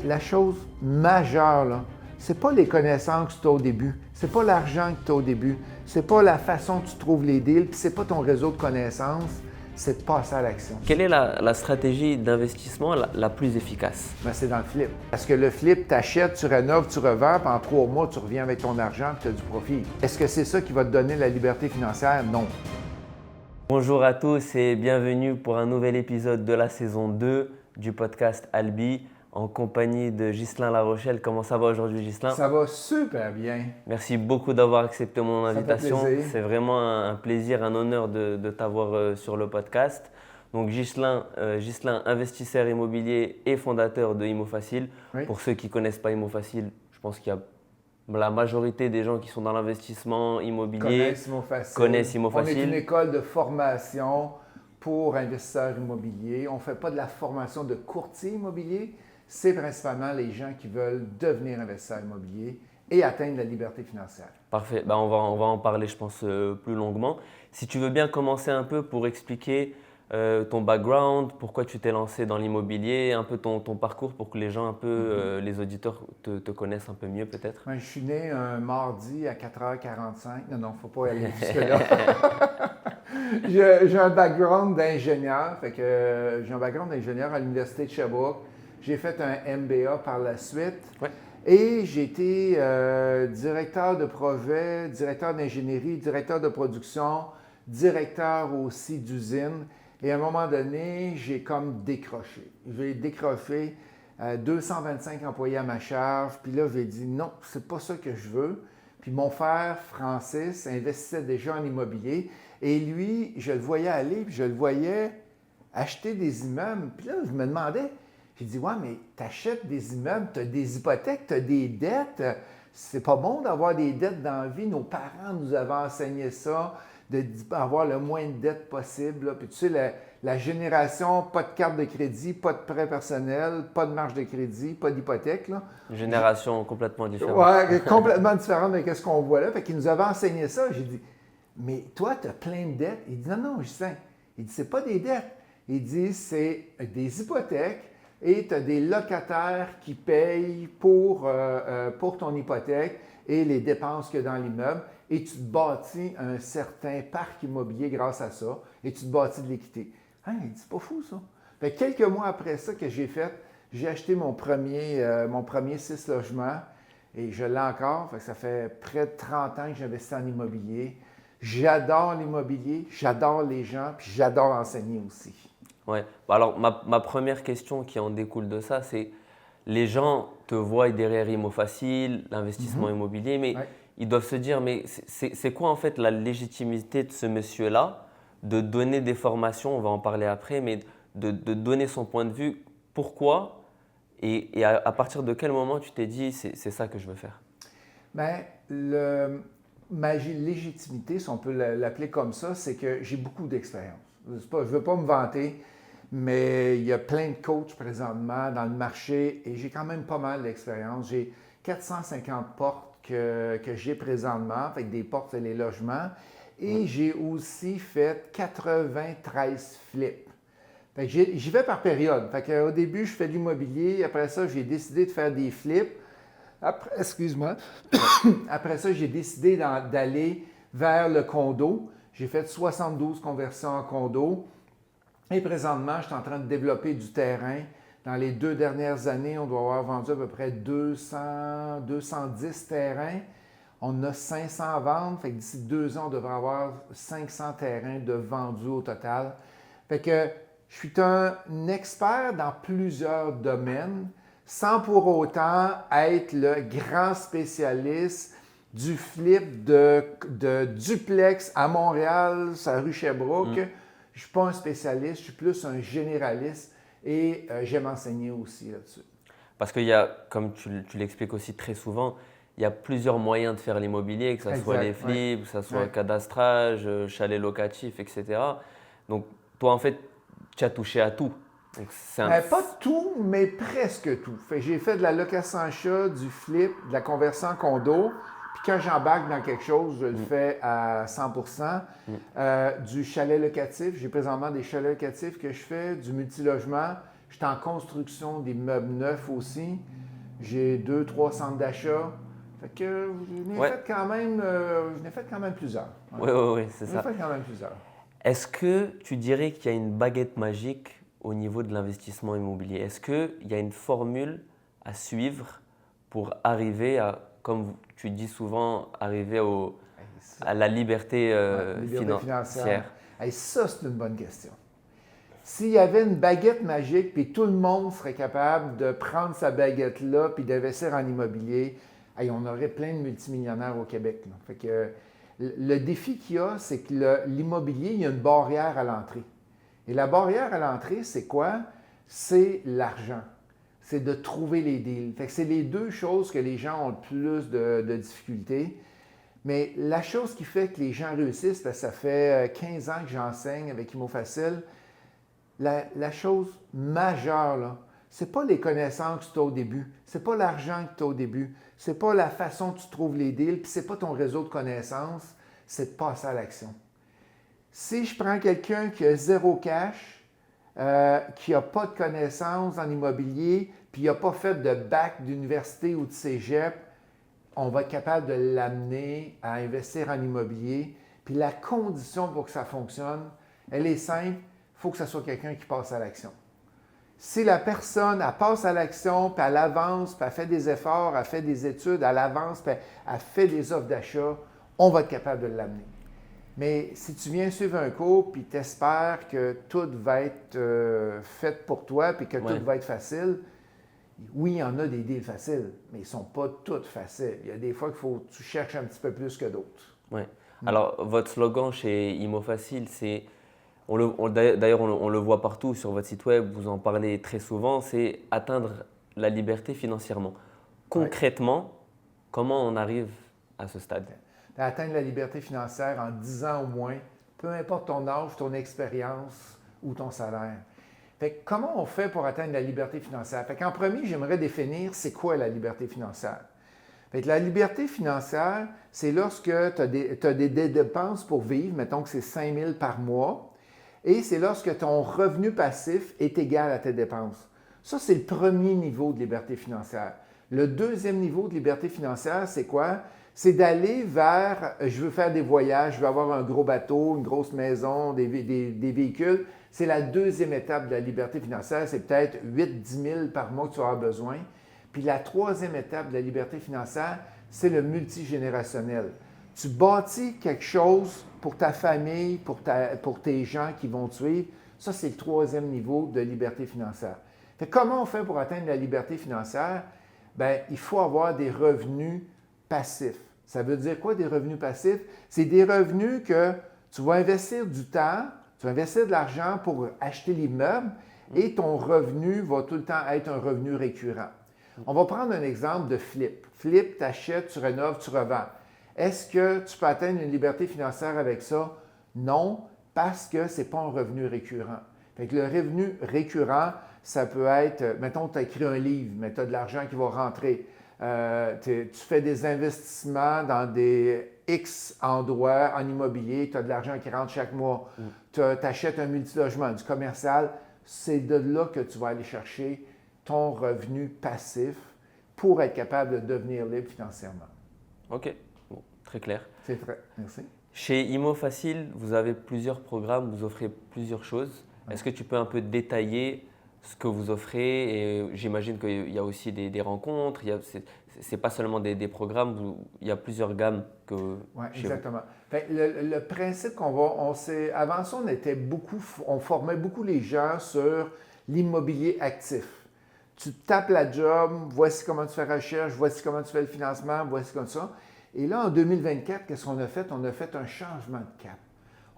la chose majeure, là, c'est pas les connaissances que tu as au début, c'est pas l'argent que tu as au début, c'est pas la façon que tu trouves les deals, puis c'est pas ton réseau de connaissances, c'est de passer à l'action. Quelle est la stratégie d'investissement la plus efficace? Ben, c'est dans le flip. Parce que le flip, tu achètes, tu rénoves, tu revends, puis en 3 mois, tu reviens avec ton argent et tu as du profit. Est-ce que c'est ça qui va te donner la liberté financière? Non. Bonjour à tous et bienvenue pour un nouvel épisode de la saison 2 du podcast Albi en compagnie de Ghislain Larochelle. Comment ça va aujourd'hui, Ghislain? Ça va super bien. Merci beaucoup d'avoir accepté mon invitation. Ça fait plaisir. C'est vraiment un plaisir, un honneur de t'avoir sur le podcast. Donc Ghislain, investisseur immobilier et fondateur de ImoFacile. Oui. Pour ceux qui ne connaissent pas ImoFacile, je pense qu'il y a la majorité des gens qui sont dans l'investissement immobilier Connaissent ImoFacile. On est une ImoFacile. école de formation pour investisseurs immobiliers. On ne fait pas de la formation de courtier immobilier. C'est principalement les gens qui veulent devenir investisseurs immobiliers et atteindre la liberté financière. Parfait. Ben, on va en parler, je pense, plus longuement. Si tu veux bien commencer un peu pour expliquer ton background, pourquoi tu t'es lancé dans l'immobilier, un peu ton parcours pour que les gens, un peu, les auditeurs te connaissent un peu mieux peut-être. Je suis né un mardi à 4h45. Non, il ne faut pas aller jusque-là. J'ai un background d'ingénieur. J'ai un background d'ingénieur à l'Université de Sherbrooke. J'ai fait un MBA par la suite. Ouais. Et j'ai été directeur de projet, directeur d'ingénierie, directeur de production, directeur aussi d'usine. Et à un moment donné, j'ai comme décroché. J'ai décroché 225 employés à ma charge. Puis là, j'ai dit non, c'est pas ça que je veux. Puis mon frère, Francis, investissait déjà en immobilier. Et lui, je le voyais aller, puis je le voyais acheter des immeubles. Puis là, je me demandais, j'ai dit, ouais, mais tu achètes des immeubles, tu as des hypothèques, tu as des dettes. C'est pas bon d'avoir des dettes dans la vie. Nos parents nous avaient enseigné ça, d'avoir le moins de dettes possible. Là. Puis tu sais, la génération, pas de carte de crédit, pas de prêt personnel, pas de marge de crédit, pas d'hypothèque. Là. Une génération complètement différente. Ouais, complètement différente de ce qu'on voit là. Fait qu'ils nous avaient enseigné ça. J'ai dit, mais toi, tu as plein de dettes. Il dit, non, Justin. Il dit, c'est pas des dettes. Il dit, c'est des hypothèques. Et tu as des locataires qui payent pour ton hypothèque et les dépenses qu'il y a dans l'immeuble. Et tu te bâtis un certain parc immobilier grâce à ça. Et tu te bâtis de l'équité. Hein, il dit, c'est pas fou ça. Fait que quelques mois après ça que j'ai fait, j'ai acheté mon premier 6 logements. Et je l'ai encore. Fait que ça fait près de 30 ans que j'investis en immobilier. J'adore l'immobilier, j'adore les gens, puis j'adore enseigner aussi. Ouais. Alors, ma première question qui en découle de ça, c'est les gens te voient derrière ImoFacile, l'investissement immobilier, mais ils doivent se dire, mais c'est quoi en fait la légitimité de ce monsieur-là de donner des formations, on va en parler après, mais de donner son point de vue. Pourquoi et à partir de quel moment tu t'es dit, c'est ça que je veux faire? Bien, ma légitimité, si on peut l'appeler comme ça, c'est que j'ai beaucoup d'expérience. Je ne veux pas me vanter, mais il y a plein de coachs présentement dans le marché et j'ai quand même pas mal d'expérience. J'ai 450 portes que j'ai présentement, fait que des portes et les logements. Et j'ai aussi fait 93 flips. Fait que j'y vais par période. Fait que, au début, je fais de l'immobilier. Après ça, j'ai décidé de faire des flips. Excuse-moi. Après ça, j'ai décidé d'aller vers le condo. J'ai fait 72 conversions en condo. Et présentement, je suis en train de développer du terrain. Dans les 2 dernières années, on doit avoir vendu à peu près 210 terrains. On a 500 à vendre. Fait que d'ici 2 ans, on devrait avoir 500 terrains de vendus au total. Fait que je suis un expert dans plusieurs domaines, sans pour autant être le grand spécialiste du flip de duplex à Montréal, sur la rue Sherbrooke. Je ne suis pas un spécialiste, je suis plus un généraliste et j'aime enseigner aussi là-dessus. Parce qu'il y a, comme tu l'expliques aussi très souvent, il y a plusieurs moyens de faire l'immobilier, que ce soit les flips, que ce soit cadastrage, chalet locatif, etc. Donc toi, en fait, tu as touché à tout. Pas tout, mais presque tout. J'ai fait de la location-achat, du flip, de la conversion en condo. Puis quand j'embarque dans quelque chose, je le fais à 100%. Du chalet locatif, j'ai présentement des chalets locatifs que je fais, du multilogement. Je suis en construction d'immeubles neufs aussi. J'ai 2-3 centres d'achat. Fait que je n'ai fait quand même plusieurs. Oui, oui, oui, c'est ça. J'en ai fait quand même plusieurs. Est-ce que tu dirais qu'il y a une baguette magique au niveau de l'investissement immobilier? Est-ce qu'il y a une formule à suivre pour arriver à, comme tu dis souvent, arriver à la liberté, financière? Hey, ça, c'est une bonne question. S'il y avait une baguette magique, puis tout le monde serait capable de prendre sa baguette-là puis d'investir en immobilier, hey, on aurait plein de multimillionnaires au Québec. Là. Fait que, le défi qu'il y a, c'est que l'immobilier, il y a une barrière à l'entrée. Et la barrière à l'entrée, c'est quoi? C'est l'argent. C'est de trouver les deals. Fait que c'est les deux choses que les gens ont le plus de difficultés. Mais la chose qui fait que les gens réussissent, parce que ça fait 15 ans que j'enseigne avec ImoFacil, la chose majeure, ce n'est pas les connaissances que tu as au début, ce n'est pas l'argent que tu as au début, ce n'est pas la façon que tu trouves les deals, puis ce n'est pas ton réseau de connaissances, c'est de passer à l'action. Si je prends quelqu'un qui a zéro cash, qui n'a pas de connaissances en immobilier, puis il n'a pas fait de bac d'université ou de cégep, on va être capable de l'amener à investir en immobilier. Puis la condition pour que ça fonctionne, elle est simple, il faut que ce soit quelqu'un qui passe à l'action. Si la personne, elle passe à l'action, puis elle avance, puis elle fait des efforts, elle fait des études, elle avance, puis elle fait des offres d'achat, on va être capable de l'amener. Mais si tu viens suivre un cours, puis tu espères que tout va être fait pour toi, puis que tout va être facile, oui, il y en a des deals faciles, mais ils ne sont pas toutes faciles. Il y a des fois qu'il faut que tu cherches un petit peu plus que d'autres. Oui. Alors, votre slogan chez ImoFacil, c'est, d'ailleurs, on le voit partout sur votre site web, vous en parlez très souvent, c'est atteindre la liberté financièrement. Concrètement, comment on arrive à ce stade? Atteindre la liberté financière en 10 ans au moins, peu importe ton âge, ton expérience ou ton salaire. Fait que comment on fait pour atteindre la liberté financière? Fait qu'en premier, j'aimerais définir c'est quoi la liberté financière. Fait que la liberté financière, c'est lorsque tu as des dépenses pour vivre, mettons que c'est 5 000 par mois, et c'est lorsque ton revenu passif est égal à tes dépenses. Ça, c'est le premier niveau de liberté financière. Le deuxième niveau de liberté financière, c'est quoi? C'est d'aller vers, je veux faire des voyages, je veux avoir un gros bateau, une grosse maison, des véhicules. C'est la deuxième étape de la liberté financière. C'est peut-être 8-10 000 par mois que tu vas avoir besoin. Puis la troisième étape de la liberté financière, c'est le multigénérationnel. Tu bâtis quelque chose pour ta famille, pour tes gens qui vont te suivre. Ça, c'est le troisième niveau de liberté financière. Fait que comment on fait pour atteindre la liberté financière? Bien, il faut avoir des revenus passifs. Ça veut dire quoi, des revenus passifs? C'est des revenus que tu vas investir du temps, tu vas investir de l'argent pour acheter l'immeuble et ton revenu va tout le temps être un revenu récurrent. On va prendre un exemple de flip. Flip, tu achètes, tu rénoves, tu revends. Est-ce que tu peux atteindre une liberté financière avec ça? Non, parce que ce n'est pas un revenu récurrent. Fait que le revenu récurrent, ça peut être, mettons, tu as écrit un livre, mais tu as de l'argent qui va rentrer. Tu fais des investissements dans des X endroits en immobilier, tu as de l'argent qui rentre chaque mois. Tu achètes un multilogement, du commercial. C'est de là que tu vas aller chercher ton revenu passif pour être capable de devenir libre financièrement. OK, bon, très clair. C'est très, merci. Chez ImoFacil, vous avez plusieurs programmes, vous offrez plusieurs choses. Est-ce que tu peux un peu détailler ce que vous offrez? Et j'imagine qu'il y a aussi des rencontres, ce n'est pas seulement des programmes, il y a plusieurs gammes que Oui, exactement. Fait, le principe avant ça, on formait beaucoup les gens sur l'immobilier actif. Tu tapes la job, voici comment tu fais la recherche, voici comment tu fais le financement, voici comme ça. Et là, en 2024, qu'est-ce qu'on a fait? On a fait un changement de cap.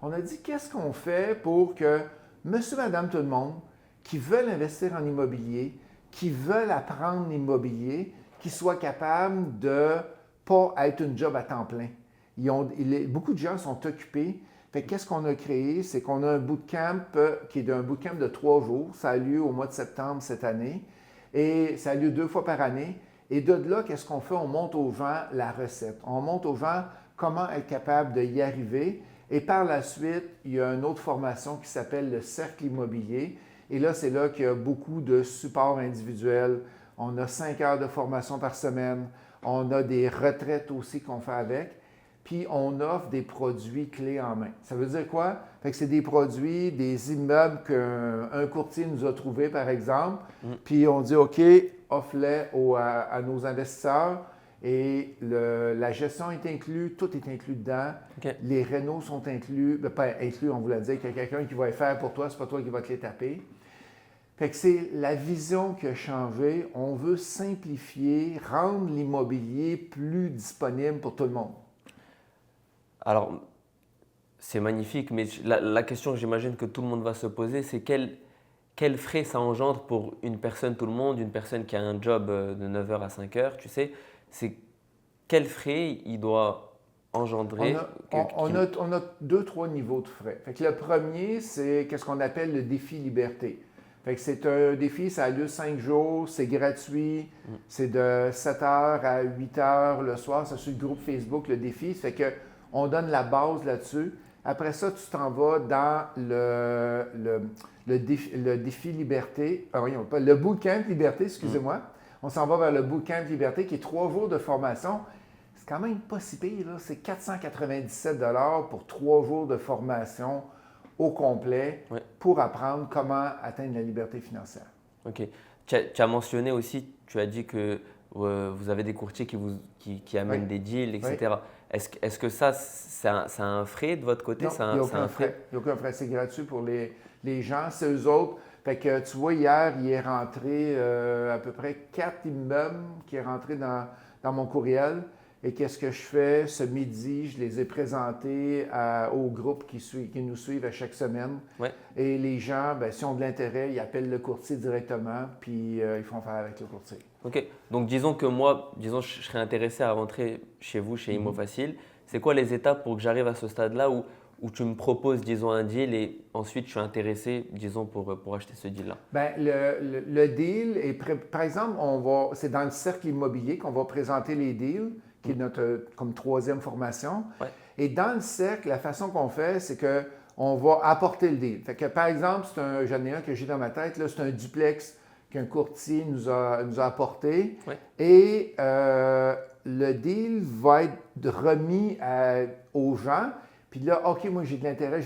On a dit, qu'est-ce qu'on fait pour que monsieur, madame, tout le monde, qui veulent investir en immobilier, qui veulent apprendre l'immobilier, qui soient capables de ne pas être une job à temps plein. Beaucoup de gens sont occupés. Fait qu'est-ce qu'on a créé? C'est qu'on a un bootcamp qui est un bootcamp de 3 jours. Ça a lieu au mois de septembre cette année. Et ça a lieu 2 fois par année. Et de là, qu'est-ce qu'on fait? On montre aux gens la recette. On montre aux gens comment être capable d'y arriver. Et par la suite, il y a une autre formation qui s'appelle le cercle immobilier. Et là, c'est là qu'il y a beaucoup de support individuel. On a 5 heures de formation par semaine. On a des retraites aussi qu'on fait avec. Puis, on offre des produits clés en main. Ça veut dire quoi? Fait que c'est des produits, des immeubles qu'un courtier nous a trouvés, par exemple. Puis, on dit, OK, offre-les à nos investisseurs. Et la gestion est inclue, tout est inclus dedans. OK. Les rénaux sont inclus. Ben, pas inclus, on vous l'a dit, qu'il y a quelqu'un qui va les faire pour toi, c'est pas toi qui vas te les taper. Fait que c'est la vision qui a changé. On veut simplifier, rendre l'immobilier plus disponible pour tout le monde. Alors, c'est magnifique, mais la question que j'imagine que tout le monde va se poser, c'est quel frais ça engendre pour une personne, tout le monde, une personne qui a un job de 9h à 5h, tu sais, c'est quel frais il doit engendrer. On a 2-3 niveaux de frais. Fait que le premier, c'est ce qu'on appelle le défi liberté. Fait que c'est un défi, ça a lieu 5 jours, c'est gratuit, c'est de 7h à 8h le soir, c'est sur le groupe Facebook, le défi. Ça fait que on donne la base là-dessus. Après ça, tu t'en vas dans le défi liberté, le bootcamp liberté, excusez-moi. On s'en va vers le bootcamp liberté qui est 3 jours de formation. C'est quand même pas si pire, là. C'est 497 $ pour 3 jours de formation au complet pour apprendre comment atteindre la liberté financière. OK. Tu as mentionné aussi, tu as dit que vous avez des courtiers qui amènent des deals, etc. Est-ce que ça, c'est un frais de votre côté? Non, il n'y a aucun frais. Il n'y a aucun frais. C'est gratuit pour les gens. C'est eux autres. Fait que tu vois, hier, il est rentré à peu près 4 immeubles qui est rentré dans mon courriel. Et qu'est-ce que je fais? Ce midi, je les ai présentés au groupe qui nous suivent à chaque semaine. Et les gens, bien, s'ils ont de l'intérêt, ils appellent le courtier directement, puis ils font faire avec le courtier. OK. Donc, disons que moi, je serais intéressé à rentrer chez vous, chez ImmoFacile. C'est quoi les étapes pour que j'arrive à ce stade-là où tu me proposes, disons, un deal et ensuite je suis intéressé, disons, pour acheter ce deal-là? Bien, le deal est par exemple, c'est dans le cercle immobilier qu'on va présenter les deals, qui est notre comme 3e formation. Et dans le cercle, la façon qu'on fait, c'est qu'on va apporter le deal. Fait que, par exemple, j'en ai un que j'ai dans ma tête, là, c'est un duplex qu'un courtier nous a apporté. Et le deal va être remis aux gens. Puis là, OK, moi, j'ai de l'intérêt.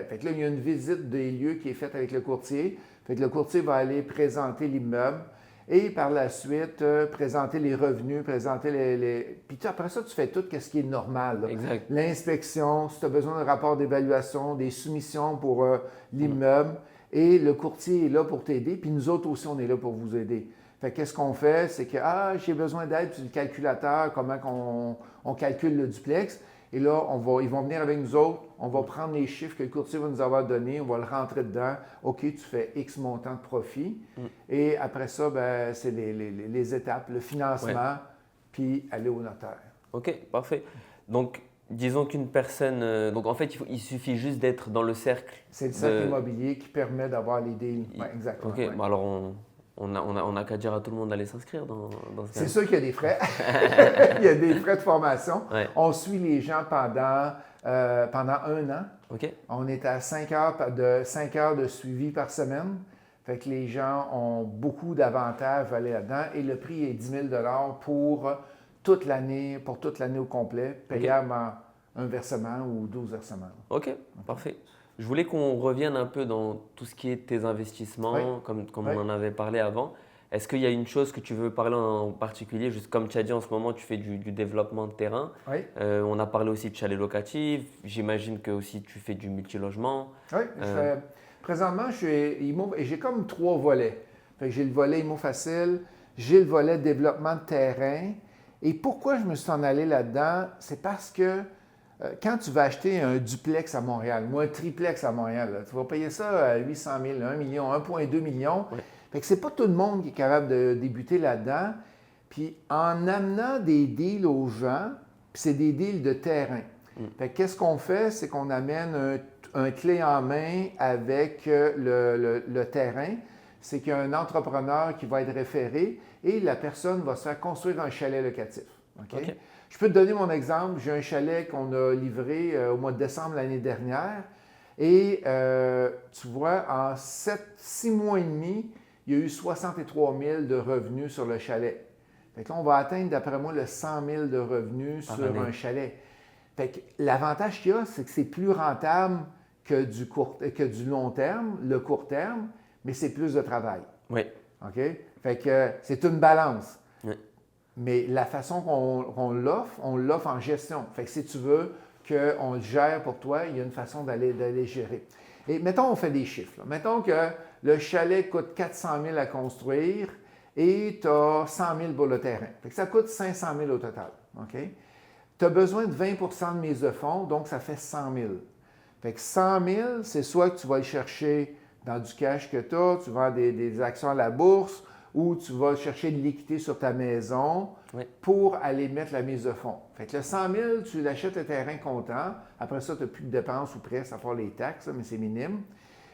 Fait que là, il y a une visite des lieux qui est faite avec le courtier. Fait que le courtier va aller présenter l'immeuble et par la suite, présenter les revenus, présenter Puis après ça, tu fais tout ce qui est normal. Exact. L'inspection, si tu as besoin d'un rapport d'évaluation, des soumissions pour l'immeuble. Et le courtier est là pour t'aider. Puis nous autres aussi, on est là pour vous aider. Fait qu'est-ce qu'on fait? C'est que, j'ai besoin d'aide sur le calculateur, comment on calcule le duplex. Et là, ils vont venir avec nous autres, on va prendre les chiffres que le courtier va nous avoir donnés, on va le rentrer dedans. OK, tu fais X montant de profit. Et après ça, ben, c'est les étapes, le financement, puis aller au notaire. OK, parfait. Donc, disons qu'une personne… donc, en fait, il suffit juste d'être dans le cercle. C'est le cercle immobilier qui permet d'avoir les deals. Oui, exactement. OK, bon, alors on n'a qu'à dire à tout le monde d'aller s'inscrire dans ce cas. C'est sûr qu'il y a des frais. Il y a des frais de formation. On suit les gens pendant 1 an. On est à 5 heures de suivi par semaine. Fait que les gens ont beaucoup d'avantages à aller là-dedans. Et le prix est 10 000 $ pour toute l'année au complet, payable en un versement ou 12 versements. OK, parfait. Je voulais qu'on revienne un peu dans tout ce qui est tes investissements, comme on en avait parlé avant. Est-ce qu'il y a une chose que tu veux parler en particulier? Juste comme tu as dit en ce moment, tu fais du développement de terrain. On a parlé aussi de chalet locatif. J'imagine que aussi tu fais du multilogement. Oui, présentement, j'ai comme 3 volets. J'ai le volet ImmoFacile, j'ai le volet développement de terrain. Et pourquoi je me suis en allé là-dedans? C'est parce que quand tu vas acheter un duplex à Montréal ou un triplex à Montréal, là, tu vas payer ça à 800 000, 1 million, 1,2 million. Fait que c'est pas tout le monde qui est capable de débuter là-dedans. Puis en amenant des deals aux gens, puis c'est des deals de terrain. Fait que qu'est-ce qu'on fait? C'est qu'on amène un clé en main avec le terrain. C'est qu'il y a un entrepreneur qui va être référé et la personne va se faire construire un chalet locatif. OK? Je peux te donner mon exemple. J'ai un chalet qu'on a livré au mois de décembre l'année dernière. Et tu vois, en 6 mois et demi, il y a eu 63 000 de revenus sur le chalet. Fait que là, on va atteindre, d'après moi, le 100 000 de revenus sur un chalet. Fait que l'avantage qu'il y a, c'est que c'est plus rentable que du long terme, le court terme, mais c'est plus de travail. Oui. OK? Fait que c'est une balance. Oui. Mais la façon qu'on l'offre, on l'offre en gestion. Fait que si tu veux qu'on le gère pour toi, il y a une façon d'aller gérer. Et mettons, on fait des chiffres. Là. Mettons que le chalet coûte 400 000 à construire et tu as 100 000 pour le terrain. Fait que ça coûte 500 000 au total. OK? Tu as besoin de 20 de mise de fonds, donc ça fait 100 000. Fait que 100 000, c'est soit que tu vas le chercher dans du cash que tu vends des actions à la bourse, ou tu vas chercher de l'équité sur ta maison pour aller mettre la mise de fonds. Fait que le 100 000, tu l'achètes le terrain comptant. Après ça, tu n'as plus de dépenses ou presque à part les taxes, mais c'est minime.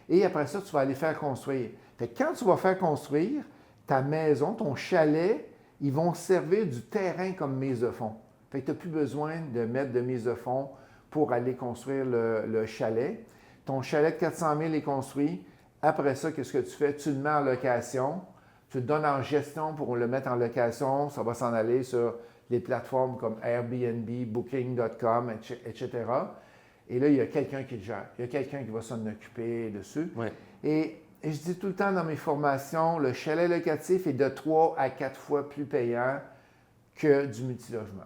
Et après ça, tu vas aller faire construire. Fait que quand tu vas faire construire, ta maison, ton chalet, ils vont servir du terrain comme mise de fonds. Fait que tu n'as plus besoin de mettre de mise de fonds pour aller construire le chalet. Ton chalet de 400 000 est construit. Après ça, qu'est-ce que tu fais? Tu le mets en location. Tu le donnes en gestion pour le mettre en location. Ça va s'en aller sur les plateformes comme Airbnb, Booking.com, etc. Et là, il y a quelqu'un qui le gère. Il y a quelqu'un qui va s'en occuper dessus. Oui. Et je dis tout le temps dans mes formations, le chalet locatif est de 3 à 4 fois plus payant que du multilogement.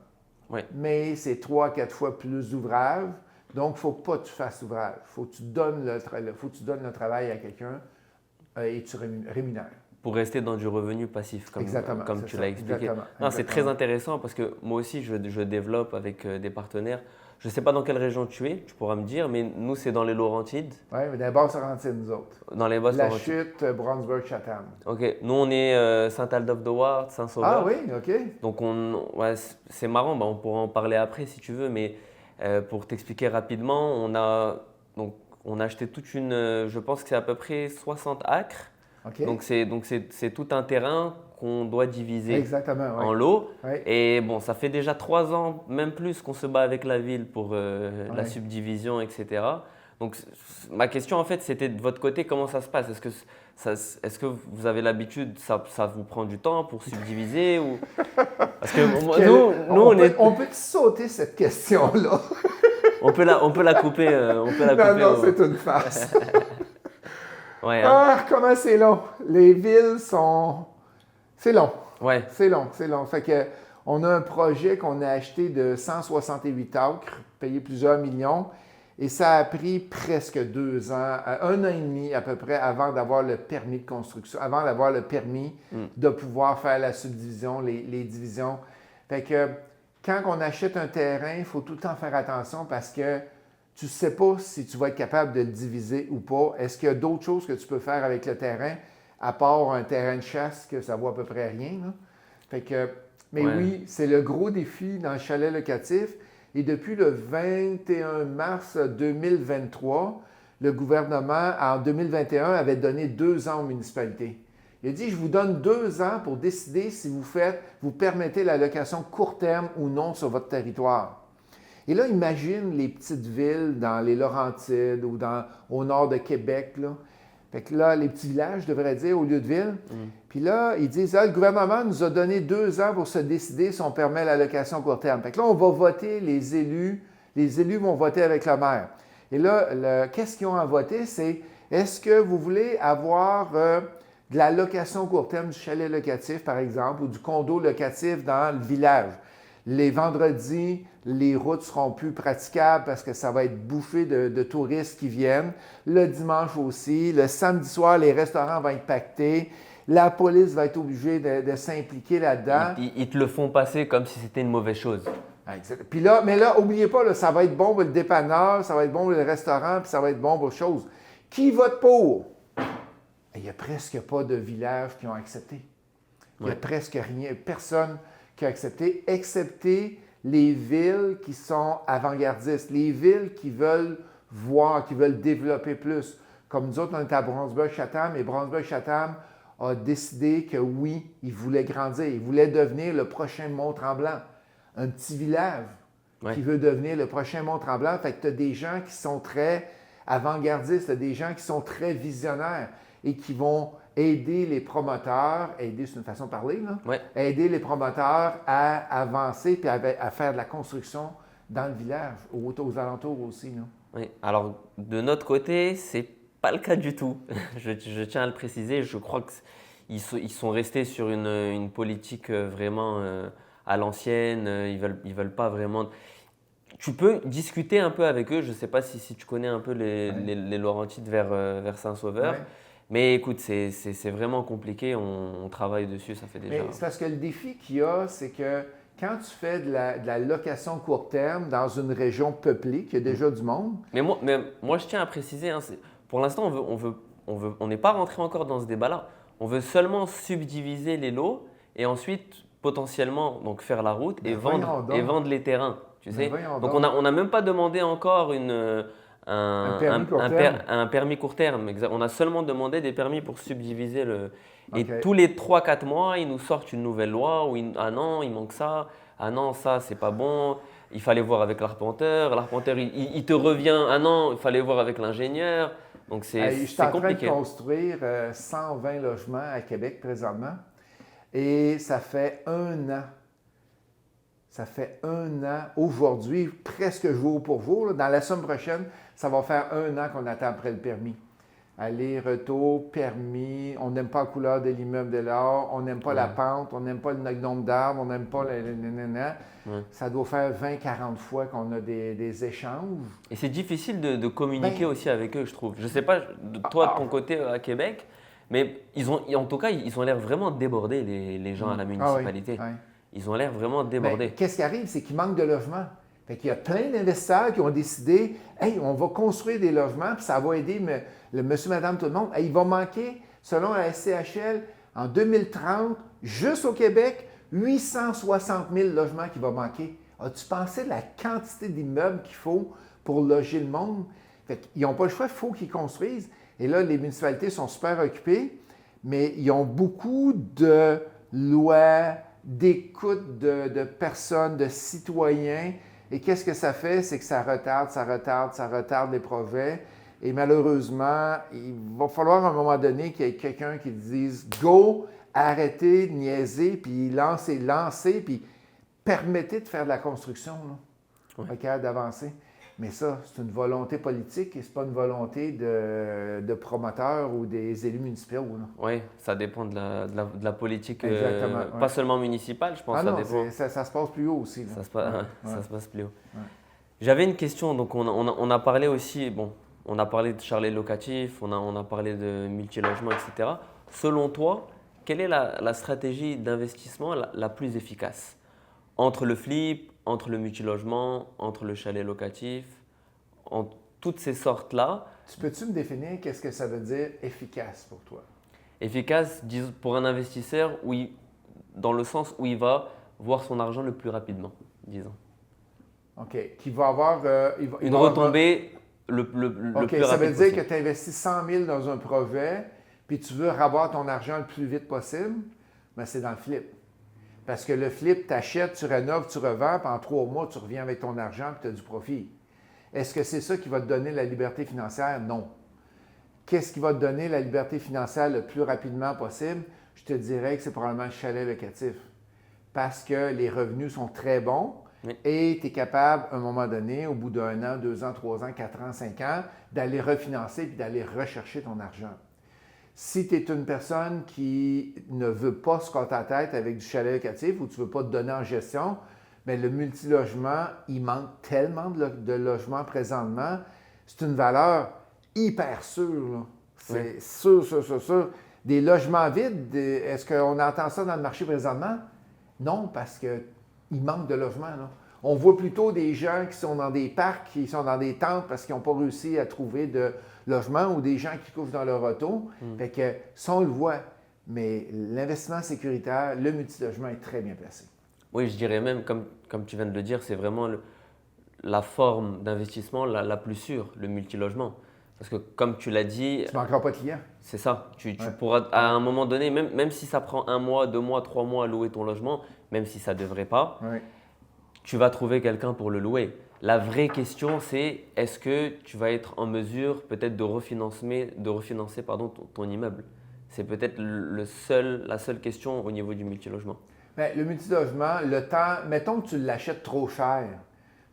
Oui. Mais c'est 3 à 4 fois plus d'ouvrage. Donc, il ne faut pas que tu fasses l'ouvrage. Il faut que tu donnes le travail à quelqu'un et tu rémunères. Pour rester dans du revenu passif, comme tu l'as expliqué. Non, c'est très intéressant parce que moi aussi, je développe avec des partenaires. Je ne sais pas dans quelle région tu es, tu pourras me dire, mais nous, c'est dans les Laurentides. Oui, mais dans les Basses-Laurentides, nous autres. Dans les Basses-Laurentides. La Chute, Brownsburg-Chatham. OK. Nous, on est Saint-Aldeuf-de-Ward, Saint-Sauveur. Ah oui, OK. Donc, c'est marrant, on pourra en parler après si tu veux, mais pour t'expliquer rapidement, on a acheté toute une, je pense que c'est à peu près 60 acres. Okay. Donc, c'est tout un terrain qu'on doit diviser en lots. Ouais. Et bon, ça fait déjà 3 ans, même plus, qu'on se bat avec la ville pour la subdivision, etc. Donc, ma question, en fait, c'était de votre côté, comment ça se passe? Est-ce que vous avez l'habitude, ça vous prend du temps pour subdiviser ou... Parce que on peut sauter cette question-là. on peut la couper. Non, c'est une farce. Ouais, comment c'est long. Les villes sont... C'est long. Ouais. C'est long. Fait que on a un projet qu'on a acheté de 168 acres, payé plusieurs millions, et ça a pris presque 2 ans, 1 an et demi à peu près, avant d'avoir le permis de construction, avant d'avoir le permis de pouvoir faire la subdivision, les divisions. Fait que quand on achète un terrain, il faut tout le temps faire attention parce que tu ne sais pas si tu vas être capable de le diviser ou pas. Est-ce qu'il y a d'autres choses que tu peux faire avec le terrain, à part un terrain de chasse que ça vaut à peu près rien? Là? Fait que, mais oui, c'est le gros défi dans le chalet locatif. Et depuis le 21 mars 2023, le gouvernement, en 2021, avait donné 2 ans aux municipalités. Il a dit, je vous donne 2 ans pour décider si vous permettez la location court terme ou non sur votre territoire. Et là, imagine les petites villes dans les Laurentides ou au nord de Québec. Là. Fait que là, les petits villages, je devrais dire, au lieu de ville. Puis là, ils disent, le gouvernement nous a donné 2 ans pour se décider si on permet la location court terme. Fait que là, on va voter les élus. Les élus vont voter avec le maire. Et là, qu'est-ce qu'ils ont à voter? C'est, est-ce que vous voulez avoir de la location court terme du chalet locatif, par exemple, ou du condo locatif dans le village? Les vendredis, les routes ne seront plus praticables parce que ça va être bouffé de touristes qui viennent. Le dimanche aussi. Le samedi soir, les restaurants vont être pactés. La police va être obligée de s'impliquer là-dedans. Ils te le font passer comme si c'était une mauvaise chose. Puis là, mais là, n'oubliez pas, là, ça va être bon pour le dépanneur, ça va être bon pour le restaurant, puis ça va être bon pour autre chose. Qui vote pour? Il n'y a presque pas de villages qui ont accepté. Il n'y a presque rien, personne qui a accepté, excepté les villes qui sont avant-gardistes, les villes qui veulent voir, qui veulent développer plus. Comme nous autres, on est à Brownsburg-Chatham, et Brownsburg-Chatham a décidé que oui, il voulait grandir, il voulait devenir le prochain Mont-Tremblant. Un petit village qui veut devenir le prochain Mont-Tremblant. Fait que tu as des gens qui sont très avant-gardistes, des gens qui sont très visionnaires et qui vont aider les promoteurs, aider c'est une façon de parler, là, Ouais. aider les promoteurs à avancer et à faire de la construction dans le village, aux alentours aussi. Là. Oui. Alors, de notre côté, c'est pas le cas du tout. Je tiens à le préciser. Je crois qu'ils sont restés sur une politique vraiment à l'ancienne. Ils veulent pas vraiment. Tu peux discuter un peu avec eux. Je ne sais pas si tu connais un peu les Laurentides vers Saint-Sauveur. Ouais. Mais écoute, c'est vraiment compliqué. On travaille dessus, ça fait déjà. Mais c'est parce que le défi qu'il y a, c'est que quand tu fais de la location court terme dans une région peuplée, qui a déjà du monde. Mais moi, je tiens à préciser, hein, pour l'instant, on n'est pas rentré encore dans ce débat-là. On veut seulement subdiviser les lots et ensuite potentiellement donc faire la route et vendre les terrains. Tu sais. Donc on n'a même pas demandé encore un permis court terme. On a seulement demandé des permis pour subdiviser le. Et tous les 3-4 mois, ils nous sortent une nouvelle loi où ah non, il manque ça. Ah non, ça, c'est pas bon. Il fallait voir avec l'arpenteur. L'arpenteur, il te revient. Ah non, il fallait voir avec l'ingénieur. Donc c'est compliqué. Je suis en train de construire 120 logements à Québec présentement. Et ça fait 1 an. Ça fait 1 an aujourd'hui, presque jour pour jour. Là. Dans la semaine prochaine, ça va faire 1 an qu'on attend après le permis. Aller-retour, permis, on n'aime pas la couleur de l'immeuble de l'or, on n'aime pas la pente, on n'aime pas le nombre d'arbres, on n'aime pas le. Ça doit faire 20-40 fois qu'on a des échanges. Et c'est difficile de communiquer aussi avec eux, je trouve. Je ne sais pas, toi de ton côté à Québec, mais en tout cas, ils ont l'air vraiment débordés, les gens à la municipalité. Ils ont l'air vraiment débordés. Qu'est-ce qui arrive, c'est qu'il manque de logements. Fait qu'il y a plein d'investisseurs qui ont décidé, hey, on va construire des logements, puis ça va aider le monsieur, madame, tout le monde. Hey, il va manquer, selon la SCHL, en 2030, juste au Québec, 860 000 logements qui vont manquer. As-tu pensé de la quantité d'immeubles qu'il faut pour loger le monde? Fait qu'ils n'ont pas le choix, il faut qu'ils construisent. Et là, les municipalités sont super occupées, mais ils ont beaucoup de lois, d'écoute de personnes, de citoyens. Et qu'est-ce que ça fait? C'est que ça retarde les projets. Et malheureusement, il va falloir à un moment donné qu'il y ait quelqu'un qui dise « Go, arrêtez de niaiser, puis lancez, puis permettez de faire de la construction, d'avancer. » Mais ça, c'est une volonté politique et ce n'est pas une volonté de promoteurs ou des élus municipaux. Oui, ça dépend de la politique, pas ouais. seulement municipale, je pense. Ah non, ça dépend. Ça se passe plus haut aussi. Là. Ça se passe plus haut. Ouais. J'avais une question, donc on a parlé aussi, on a parlé de chalet locatif, on a parlé de multilogement, etc. Selon toi, quelle est la stratégie d'investissement la plus efficace entre le flip, entre le multilogement, entre le chalet locatif, en toutes ces sortes-là? Peux-tu me définir qu'est-ce que ça veut dire efficace pour toi? Efficace, pour un investisseur, dans le sens où il va voir son argent le plus rapidement, disons. OK. Qui va avoir une retombée le plus rapide ça veut dire possible. Que tu investis 100 000 dans un projet, puis tu veux avoir ton argent le plus vite possible, mais c'est dans le flip. Parce que le flip, tu achètes, tu rénoves, tu revends, puis en 3 mois, tu reviens avec ton argent, puis tu as du profit. Est-ce que c'est ça qui va te donner la liberté financière? Non. Qu'est-ce qui va te donner la liberté financière le plus rapidement possible? Je te dirais que c'est probablement le chalet locatif. Parce que les revenus sont très bons et tu es capable, à un moment donné, au bout d'1 an, 2 ans, 3 ans, 4 ans, 5 ans, d'aller refinancer puis d'aller rechercher ton argent. Si tu es une personne qui ne veut pas se casser la tête avec du chalet locatif ou tu ne veux pas te donner en gestion, bien, le multilogement, il manque tellement de logements présentement. C'est une valeur hyper sûre. C'est sûr. Des logements vides, est-ce qu'on entend ça dans le marché présentement? Non, parce qu'il manque de logements. Là. On voit plutôt des gens qui sont dans des parcs, qui sont dans des tentes parce qu'ils n'ont pas réussi à trouver de logement ou des gens qui couchent dans leur auto. Fait que ça, on le voit. Mais l'investissement sécuritaire, le multilogement est très bien placé. Oui, je dirais même, comme tu viens de le dire, c'est vraiment la forme d'investissement la plus sûre, le multilogement. Parce que comme tu l'as dit… Tu ne manqueras pas de clients. C'est ça. Tu pourras, à un moment donné, même si ça prend 1 mois, 2 mois, 3 mois à louer ton logement, même si ça ne devrait pas, tu vas trouver quelqu'un pour le louer. La vraie question, c'est est-ce que tu vas être en mesure peut-être de refinancer ton immeuble. C'est peut-être la seule question au niveau du multilogement. Bien, le multilogement, le temps, mettons que tu l'achètes trop cher,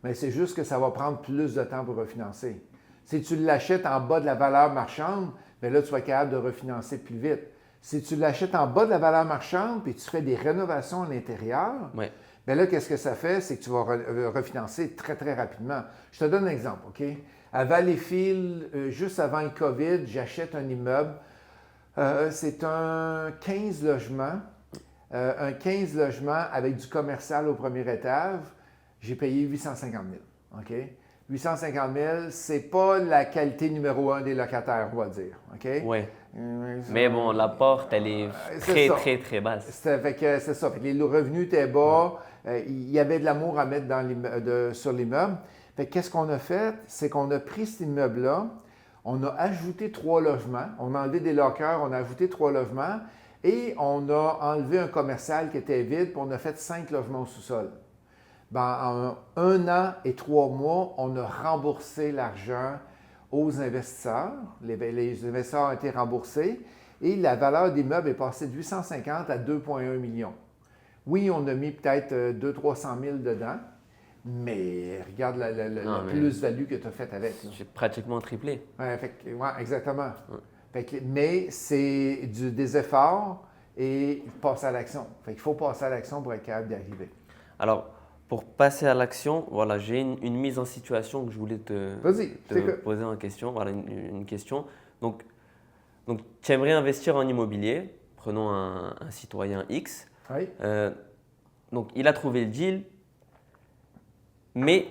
mais c'est juste que ça va prendre plus de temps pour refinancer. Si tu l'achètes en bas de la valeur marchande, bien là, tu vas être capable de refinancer plus vite. Si tu l'achètes en bas de la valeur marchande puis tu fais des rénovations à l'intérieur, Ouais. bien là, qu'est-ce que ça fait? C'est que tu vas refinancer très, très rapidement. Je te donne un exemple, OK? À Valleyfield, juste avant le COVID, j'achète un immeuble. C'est un 15 logements. Un 15 logements avec du commercial au premier étage. J'ai payé 850 000. OK? 850 000, c'est pas la qualité numéro un des locataires, on va dire. OK? Oui. Mais bon, la porte, elle est très, très basse. C'est ça. Fait que les revenus étaient bas. Il y avait de l'amour à mettre sur l'immeuble. Fait que qu'est-ce qu'on a fait? C'est qu'on a pris cet immeuble-là, on a ajouté 3 logements. On a enlevé des lockers, on a ajouté 3 logements et on a enlevé un commercial qui était vide, puis on a fait 5 logements au sous-sol. Ben, en 1 an et 3 mois, on a remboursé l'argent aux investisseurs. Les investisseurs ont été remboursés et la valeur des meubles est passée de 850 à 2,1 millions. Oui, on a mis peut-être 200-300 000 dedans, mais regarde la plus-value que tu as faite avec. J'ai pratiquement triplé. Ouais, exactement. Ouais. Mais c'est des efforts et passer à l'action. Il faut passer à l'action pour être capable d'y arriver. Alors, pour passer à l'action, voilà, j'ai une mise en situation que je voulais te poser en question. Voilà, une question. Donc, tu aimerais investir en immobilier. Prenons un citoyen X. Oui. Donc, il a trouvé le deal, mais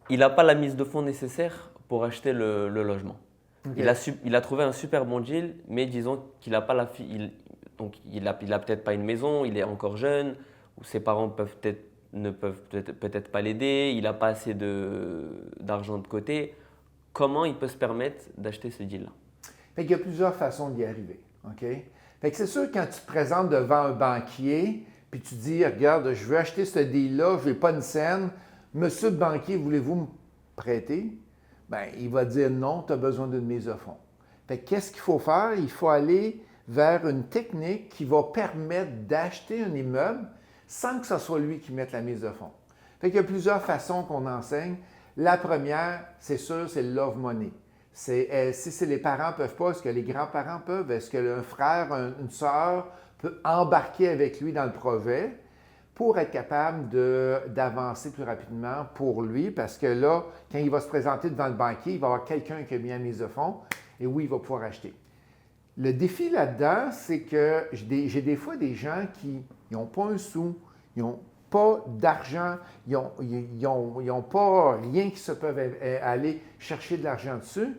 il n'a pas la mise de fonds nécessaire pour acheter le logement. Okay. Il a trouvé un super bon deal, mais disons qu'il n'a pas il a peut-être pas une maison, il est encore jeune, ou ses parents ne peuvent peut-être pas l'aider, il n'a pas assez d'argent de côté. Comment il peut se permettre d'acheter ce deal-là? Il y a plusieurs façons d'y arriver. Okay? C'est sûr que quand tu te présentes devant un banquier, puis tu dis, regarde, je veux acheter ce deal-là, je n'ai pas une scène, monsieur le banquier, voulez-vous me prêter? Bien, il va dire non, tu as besoin d'une mise de fonds. Qu'est-ce qu'il faut faire? Il faut aller vers une technique qui va permettre d'acheter un immeuble sans que ce soit lui qui mette la mise de fonds. Il y a plusieurs façons qu'on enseigne. La première, c'est sûr, c'est le love money. Si les parents ne peuvent pas, est-ce que les grands-parents peuvent? Est-ce qu'un frère, une sœur peut embarquer avec lui dans le projet pour être capable d'avancer plus rapidement pour lui? Parce que là, quand il va se présenter devant le banquier, il va y avoir quelqu'un qui a mis la mise de fonds et oui, il va pouvoir acheter. Le défi là-dedans, c'est que j'ai des fois des gens qui n'ont pas un sou, ils n'ont pas d'argent, ils n'ont pas rien qui se peuvent aller chercher de l'argent dessus.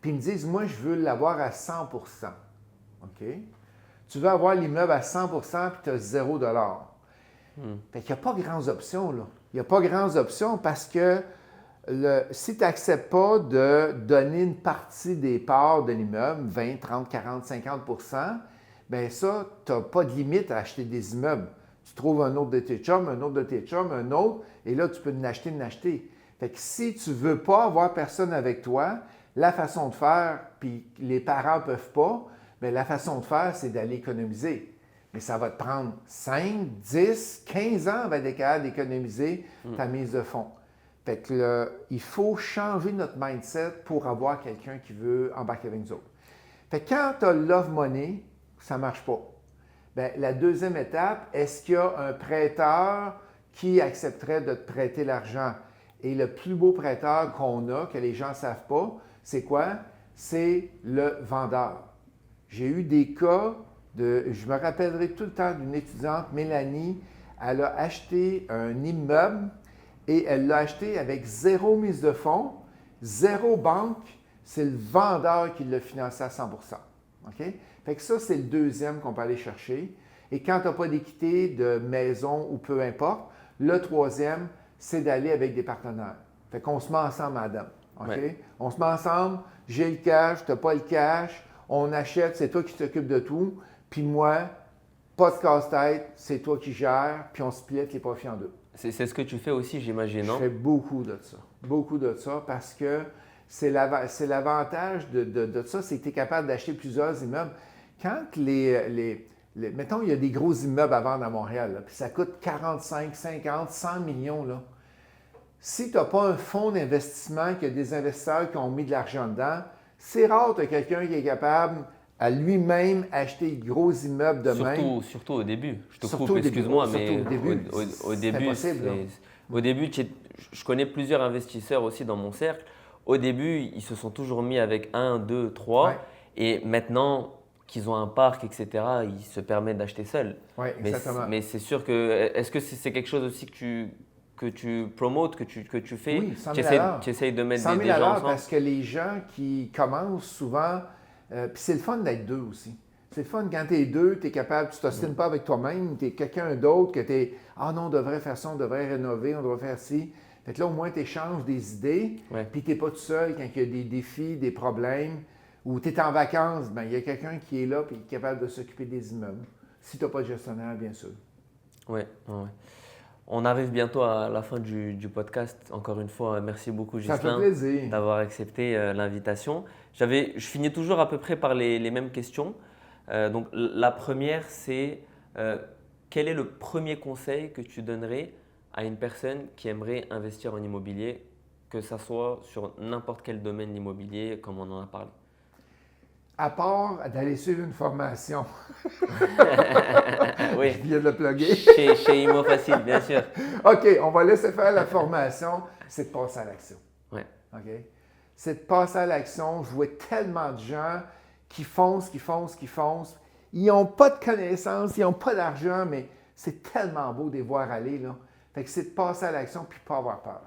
Puis ils me disent, moi, je veux l'avoir à 100 % OK? Tu veux avoir l'immeuble à 100 % puis tu as 0 $. Fait qu'il n'y a pas grandes options, là. Il n'y a pas grandes options parce que si tu n'acceptes pas de donner une partie des parts de l'immeuble, 20, 30, 40, 50 %, bien ça, tu n'as pas de limite à acheter des immeubles. Tu trouves un autre de tes chums, un autre de tes chums, un autre, et là, tu peux en acheter. Fait que si tu ne veux pas avoir personne avec toi, la façon de faire, puis les parents ne peuvent pas, bien la façon de faire, c'est d'aller économiser. Mais ça va te prendre 5, 10, 15 ans avant d'être capable d'économiser ta mise de fonds. Fait que il faut changer notre mindset pour avoir quelqu'un qui veut embarquer avec nous autres. Fait que quand tu as love money, ça ne marche pas. Bien, la deuxième étape, est-ce qu'il y a un prêteur qui accepterait de te prêter l'argent? Et le plus beau prêteur qu'on a, que les gens ne savent pas, c'est quoi? C'est le vendeur. J'ai eu des cas je me rappellerai tout le temps d'une étudiante, Mélanie, elle a acheté un immeuble et elle l'a acheté avec 0 mise de fonds, 0 banque, c'est le vendeur qui l'a financé à 100 %. OK? Fait que ça, c'est le deuxième qu'on peut aller chercher. Et quand tu n'as pas d'équité de maison ou peu importe, le troisième, c'est d'aller avec des partenaires. Fait qu'on se met ensemble, madame. OK? Ouais. On se met ensemble, j'ai le cash, tu n'as pas le cash, on achète, c'est toi qui t'occupes de tout. Puis moi, Pas de casse-tête, c'est toi qui gères, puis on split les profits en deux. C'est ce que tu fais aussi, j'imagine, non? Je fais beaucoup de ça. Beaucoup de ça parce que c'est l'avantage de ça, c'est que tu es capable d'acheter plusieurs immeubles. Quand mettons, il y a des gros immeubles à vendre à Montréal, là, puis ça coûte 45, 50, 100 millions. Là. Si tu n'as pas un fonds d'investissement, qu'il y a des investisseurs qui ont mis de l'argent dedans, c'est rare que quelqu'un qui est capable à lui-même acheter de gros immeubles de même. Surtout au début. Je te Surtout coupe, excuse-moi, mais au début, au début, je connais plusieurs investisseurs aussi dans mon cercle. Au début, ils se sont toujours mis avec 1, 2, 3. Ouais. Et maintenant qu'ils ont un parc, etc., ils se permettent d'acheter seuls. Oui, exactement. Mais c'est sûr que… Est-ce que c'est quelque chose aussi que tu promotes, que tu fais? Oui, 100 000 tu essayes de mettre 100 000 des gens ensemble? Parce que les gens qui commencent souvent… puis c'est le fun d'être deux aussi. C'est le fun quand tu es deux, tu es capable, tu ne t'ostines pas avec toi-même, tu es quelqu'un d'autre que tu es « Ah non, on devrait faire ça, on devrait rénover, on devrait faire ci ». Fait que là, au moins, tu échanges des idées, puis tu n'es pas tout seul quand il y a des défis, des problèmes, ou tu es en vacances, bien, il y a quelqu'un qui est là et qui est capable de s'occuper des immeubles. Si tu n'as pas de gestionnaire, bien sûr. Oui. On arrive bientôt à la fin du podcast. Encore une fois, merci beaucoup, Ghislain, d'avoir accepté l'invitation. Je finis toujours à peu près par les mêmes questions. Donc, la première, c'est quel est le premier conseil que tu donnerais à une personne qui aimerait investir en immobilier, que ce soit sur n'importe quel domaine immobilier, comme on en a parlé? À part d'aller suivre une formation. Oui. Je viens de le plugger. Chez Imo Facile, bien sûr. OK, on va laisser faire la formation. C'est de passer à l'action. Oui. OK? C'est de passer à l'action. Je vois tellement de gens qui foncent. Ils n'ont pas de connaissances, ils n'ont pas d'argent, mais c'est tellement beau de les voir aller, là. Fait que c'est de passer à l'action puis pas avoir peur.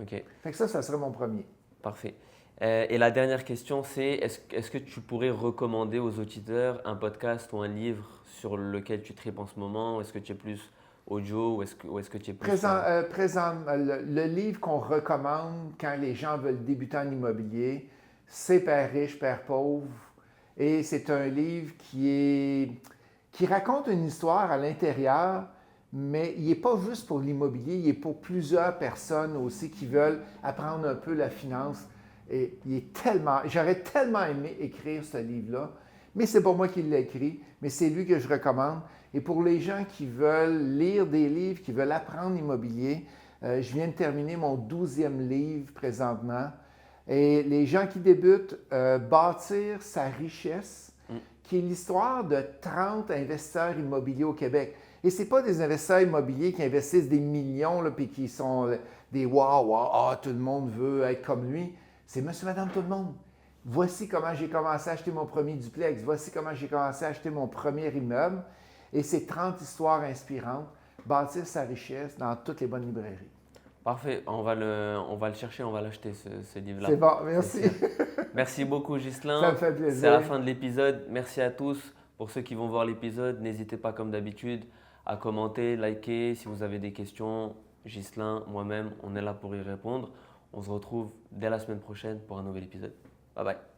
OK. Fait que ça serait mon premier. Parfait. Et la dernière question, c'est est-ce que tu pourrais recommander aux auditeurs un podcast ou un livre sur lequel tu tripes en ce moment? Est-ce que tu es plus audio ou est-ce que tu es plus… Le livre qu'on recommande quand les gens veulent débuter en immobilier, c'est Père riche, Père pauvre. Et c'est un livre qui raconte une histoire à l'intérieur, mais il n'est pas juste pour l'immobilier, il est pour plusieurs personnes aussi qui veulent apprendre un peu la finance. Et j'aurais tellement aimé écrire ce livre-là, mais c'est pas moi qui l'ai écrit, mais c'est lui que je recommande. Et pour les gens qui veulent lire des livres, qui veulent apprendre l'immobilier, je viens de terminer mon 12e livre présentement. Et les gens qui débutent, Bâtir sa richesse, qui est l'histoire de 30 investisseurs immobiliers au Québec. Et ce n'est pas des investisseurs immobiliers qui investissent des millions, puis qui sont des wow, tout le monde veut être comme lui. C'est monsieur, madame, tout le monde. Voici comment j'ai commencé à acheter mon premier duplex. Voici comment j'ai commencé à acheter mon premier immeuble. Et c'est 30 histoires inspirantes. Bâtir sa richesse dans toutes les bonnes librairies. Parfait. On va le chercher, on va l'acheter ce livre-là. C'est bon, merci. Merci beaucoup, Ghislain. Ça me fait plaisir. C'est la fin de l'épisode. Merci à tous. Pour ceux qui vont voir l'épisode, n'hésitez pas, comme d'habitude, à commenter, liker. Si vous avez des questions, Ghislain, moi-même, on est là pour y répondre. On se retrouve dès la semaine prochaine pour un nouvel épisode. Bye bye.